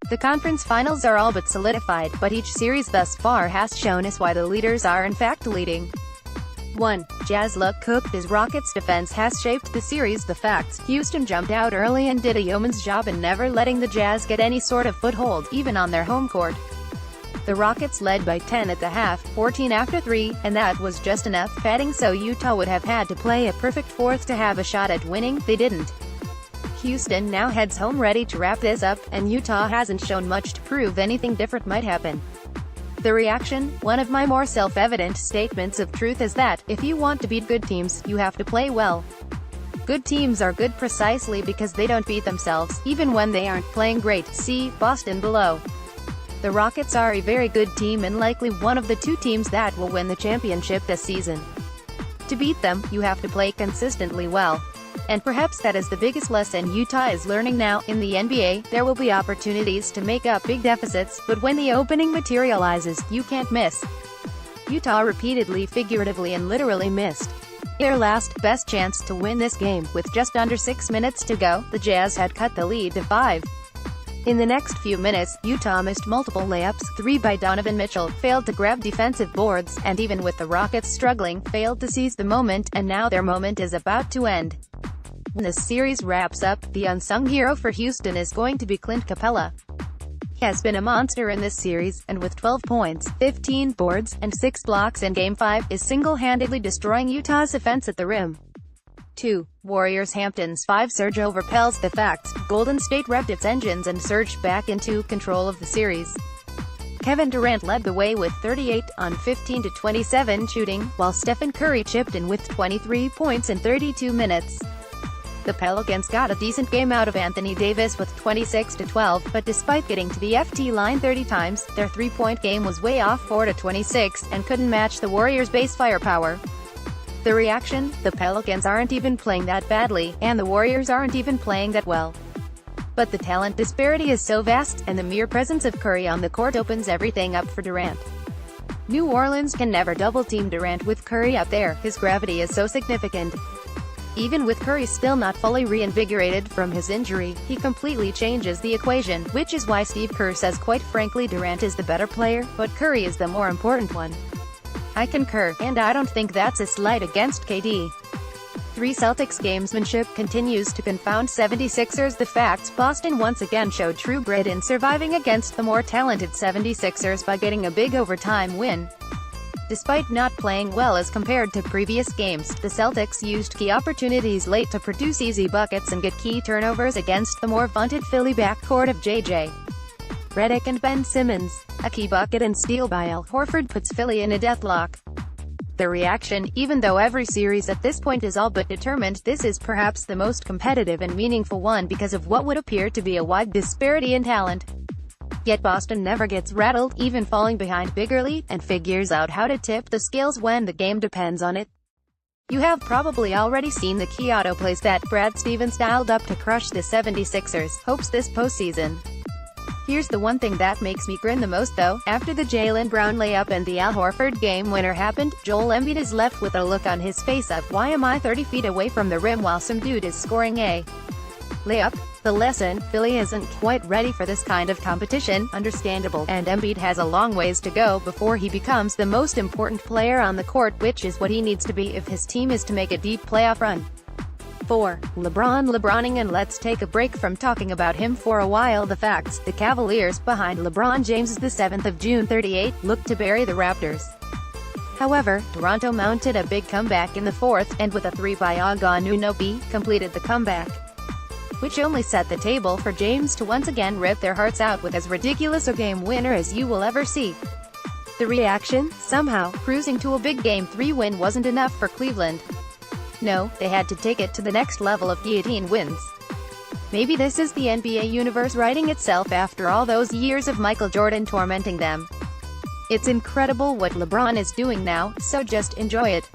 The conference finals are all but solidified, but each series thus far has shown us why the leaders are in fact leading. 1. Jazz luck cooked as Rockets' defense has shaped the series. The facts: Houston jumped out early and did a yeoman's job in never letting the Jazz get any sort of foothold, even on their home court. The Rockets led by 10 at the half, 14 after 3, and that was just enough padding so Utah would have had to play a perfect fourth to have a shot at winning. They didn't. Houston now heads home ready to wrap this up, and Utah hasn't shown much to prove anything different might happen. The reaction: one of my more self-evident statements of truth is that, if you want to beat good teams, you have to play well. Good teams are good precisely because they don't beat themselves, even when they aren't playing great. See Boston below. The Rockets are a very good team and likely one of the two teams that will win the championship this season. To beat them, you have to play consistently well. And perhaps that is the biggest lesson Utah is learning now. In the NBA, there will be opportunities to make up big deficits, but when the opening materializes, you can't miss. Utah repeatedly, figuratively and literally missed their last, best chance to win this game. With just under 6 minutes to go, the Jazz had cut the lead to 5. In the next few minutes, Utah missed multiple layups, 3 by Donovan Mitchell, failed to grab defensive boards, and even with the Rockets struggling, failed to seize the moment, and now their moment is about to end. When this series wraps up, the unsung hero for Houston is going to be Clint Capella. He has been a monster in this series, and with 12 points, 15 boards, and 6 blocks in Game 5, is single-handedly destroying Utah's offense at the rim. 2. Warriors Hamptons 5 surge overpels the facts. Golden State revved its engines and surged back into control of the series. Kevin Durant led the way with 38 on 15 to 27 shooting, while Stephen Curry chipped in with 23 points in 32 minutes. The Pelicans got a decent game out of Anthony Davis with 26 to 12, but despite getting to the FT line 30 times, their three-point game was way off 4 to 26, and couldn't match the Warriors' base firepower. The reaction: the Pelicans aren't even playing that badly, and the Warriors aren't even playing that well. But the talent disparity is so vast, and the mere presence of Curry on the court opens everything up for Durant. New Orleans can never double-team Durant with Curry out there. His gravity is so significant. Even with Curry still not fully reinvigorated from his injury, he completely changes the equation, which is why Steve Kerr says quite frankly Durant is the better player, but Curry is the more important one. I concur, and I don't think that's a slight against KD. 3. Celtics gamesmanship continues to confound 76ers. The facts: Boston once again showed true grit in surviving against the more talented 76ers by getting a big overtime win. Despite not playing well as compared to previous games, the Celtics used key opportunities late to produce easy buckets and get key turnovers against the more vaunted Philly backcourt of J.J. Redick and Ben Simmons. A key bucket and steal by Al Horford puts Philly in a deathlock. The reaction: even though every series at this point is all but determined, this is perhaps the most competitive and meaningful one because of what would appear to be a wide disparity in talent. Yet Boston never gets rattled, even falling behind big early, and figures out how to tip the scales when the game depends on it. You have probably already seen the key auto plays that Brad Stevens dialed up to crush the 76ers hopes this postseason. Here's the one thing that makes me grin the most though: after the Jaylen Brown layup and the Al Horford game winner happened, Joel Embiid is left with a look on his face of, why am I 30 feet away from the rim while some dude is scoring a layup? The lesson: Philly isn't quite ready for this kind of competition, understandable, and Embiid has a long ways to go before he becomes the most important player on the court, which is what he needs to be if his team is to make a deep playoff run. 4. LeBroning, and let's take a break from talking about him for a while. The facts: the Cavaliers, behind LeBron James the 7th of June 38, looked to bury the Raptors. However, Toronto mounted a big comeback in the fourth, and with a 3 by Anunoby, completed the comeback, which only set the table for James to once again rip their hearts out with as ridiculous a game winner as you will ever see. The reaction: somehow, cruising to a big Game 3 win wasn't enough for Cleveland. No, they had to take it to the next level of guillotine wins. Maybe this is the NBA universe righting itself after all those years of Michael Jordan tormenting them. It's incredible what LeBron is doing now, so just enjoy it.